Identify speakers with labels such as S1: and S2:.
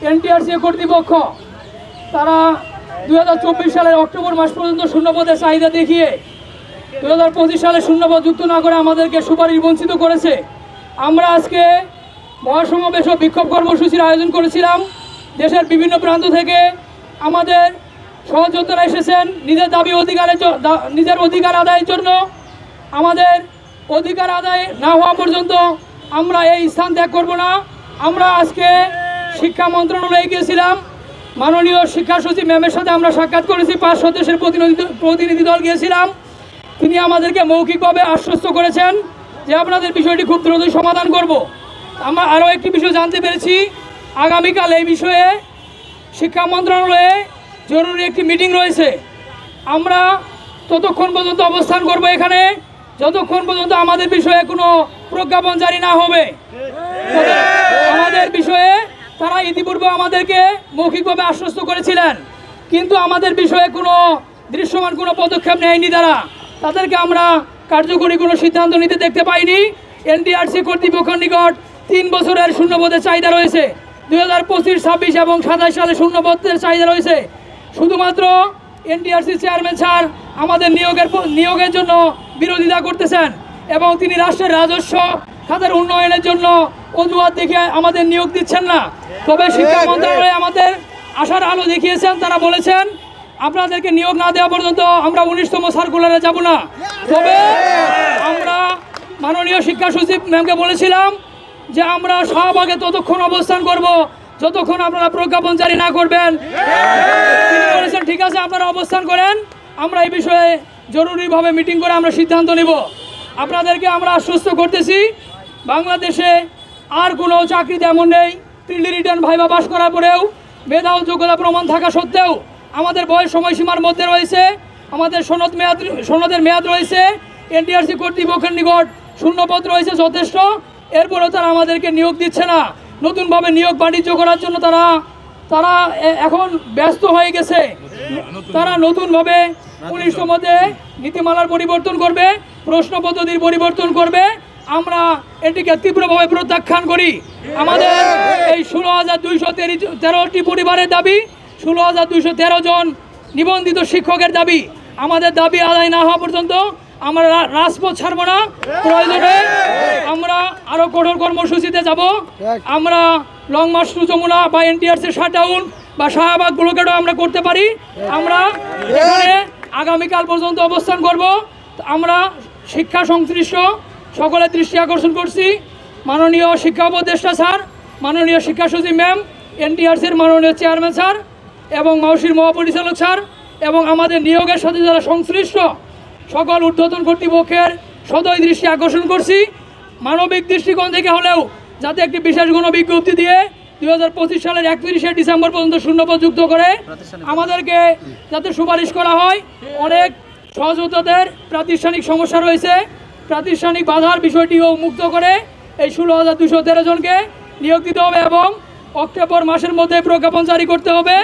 S1: NTRC কর্তৃপক্ষ তারা 2024 সালের অক্টোবর মাস পর্যন্ত শূন্যপদের চাহিদা দেখিয়ে 2025 সালে শূন্যপদ যুক্ত না করে আমাদেরকে সুপারিশ বঞ্চিত করেছে। আমরা আজকে মহাসমাবেশ ও বিক্ষোভ কর্মসূচির আয়োজন করেছিলাম। দেশের বিভিন্ন প্রান্ত থেকে আমাদের সহযোদ্ধারা এসেছেন নিজের অধিকার আদায়ের জন্য। আমাদের অধিকার আদায় না হওয়া পর্যন্ত আমরা এই স্থান ত্যাগ করব না। আমরা আজকে শিক্ষা মন্ত্রণালয়ে গিয়েছিলাম, মাননীয় শিক্ষা সচিব ম্যামের সাথে আমরা সাক্ষাৎ করেছি, 5 সদস্যের প্রতিনিধি দল গিয়েছিলাম। তিনি আমাদেরকে মৌখিকভাবে আশ্বস্ত করেছেন যে আপনাদের বিষয়টি খুব দ্রুতই সমাধান করব। আমরা আরও একটি বিষয় জানতে পেরেছি, আগামীকাল এই বিষয়ে শিক্ষা মন্ত্রণালয়ে জরুরি একটি মিটিং রয়েছে। আমরা ততক্ষণ পর্যন্ত অবস্থান করব এখানে যতক্ষণ পর্যন্ত আমাদের বিষয়ে কোনো প্রজ্ঞাপন জারি না হবে। আমাদের বিষয়ে তারা ইতিপূর্বে আমাদেরকে মৌখিকভাবে আশ্বস্ত করেছিলেন, কিন্তু আমাদের বিষয়ে কোনো দৃশ্যমান কোনো পদক্ষেপ নেয়নি। তাদেরকে আমরা কার্যকরী কোনো সিদ্ধান্ত নিতে দেখতে পাইনি। এনটিআরসি কর্তৃপক্ষের নিকট 3 বছরের শূন্যপদের চাহিদা রয়েছে, 2025, 26 এবং 27 সালে শূন্যপদের চাহিদা রয়েছে। শুধুমাত্র এনটিআরসি চেয়ারম্যান স্যার আমাদের নিয়োগের জন্য বিরোধিতা করতেছেন এবং তিনি রাষ্ট্রের রাজস্ব খাতের উন্নয়নের জন্য অজুহাত দেখে আমাদের নিয়োগ দিচ্ছেন না। তবে শিক্ষা মন্ত্রণালয়ে আমাদের আশার আলো দেখিয়েছেন, তারা বলেছেন আপনাদেরকে নিয়োগ না দেওয়া পর্যন্ত আমরা 19তম সার্কুলারে যাব না। তবে আমরা মাননীয় শিক্ষা সচিব ম্যামকে বলেছিলাম যে আমরা শাহবাগে ততক্ষণ অবস্থান করব যতক্ষণ আপনারা প্রজ্ঞাপন জারি না করবেন। তিনি বলেছেন ঠিক আছে আপনারা অবস্থান করেন, আমরা এই বিষয়ে জরুরিভাবে মিটিং করে আমরা সিদ্ধান্ত নেব। আপনাদেরকে আমরা আশ্বস্ত করতেছি বাংলাদেশে আর কোনো চাকরিতে এমন নেই প্রিলি রিটার্ন ভাইভা পাস করার পরেও মেধা ও যোগ্যতা প্রমাণ থাকা সত্ত্বেও আমাদের বয়স সময়সীমার মধ্যে রয়েছে, আমাদের সনদের মেয়াদ রয়েছে, এনটিআরসি কর্তৃপক্ষের নিকট শূন্যপদ রয়েছে যথেষ্ট, এরপরেও তারা আমাদেরকে নিয়োগ দিচ্ছে না। নতুনভাবে নিয়োগ বাণিজ্য করার জন্য তারা এখন ব্যস্ত হয়ে গেছে। তারা নতুনভাবে 19তমতে নীতিমালার পরিবর্তন করবে, প্রশ্ন পদ্ধতির পরিবর্তন করবে। আমরা এটিকে তীব্রভাবে প্রত্যাখ্যান করি। আমাদের এই 16,213টি পরিবারের দাবি, 16,213 জন নিবন্ধিত শিক্ষকের দাবি, আমাদের দাবি আদায় না হওয়া পর্যন্ত আমরা রাজপথ ছাড়ব না। প্রয়োজনে আমরা আরও কঠোর কর্মসূচিতে যাব। আমরা লং মার্চ টু যমুনা বা এনটিআরসি শাটডাউন বা শাহবাগ ব্লকেটও আমরা করতে পারি। আমরা এখানে আগামীকাল পর্যন্ত অবস্থান করব। আমরা শিক্ষা সংশ্লিষ্ট সকলের দৃষ্টি আকর্ষণ করছি, মাননীয় শিক্ষা উপদেষ্টা স্যার, মাননীয় শিক্ষা সচিব ম্যাম, এনটিআরসির মাননীয় চেয়ারম্যান স্যার এবং মাউসির মহাপরিচালক স্যার এবং আমাদের নিয়োগের সাথে যারা সংশ্লিষ্ট সকল ঊর্ধ্বতন কর্তৃপক্ষের সদয় দৃষ্টি আকর্ষণ করছি। মানবিক দৃষ্টিকোণ থেকে হলেও যাতে একটি বিশেষ কোনো বিজ্ঞপ্তি দিয়ে 2025 সালের 31শে ডিসেম্বর পর্যন্ত শূন্যপদ যুক্ত করে আমাদেরকে যাতে সুপারিশ করা হয়। অনেক সহযোদ্ধাদের প্রাতিষ্ঠানিক সমস্যা রয়েছে, প্রাতিষ্ঠানিক বাধার বিষয়টিও মুক্ত করে এই 16,213 জনকে নিয়োগ দিতে হবে এবং অক্টোবর মাসের মধ্যে প্রজ্ঞাপন জারি করতে হবে।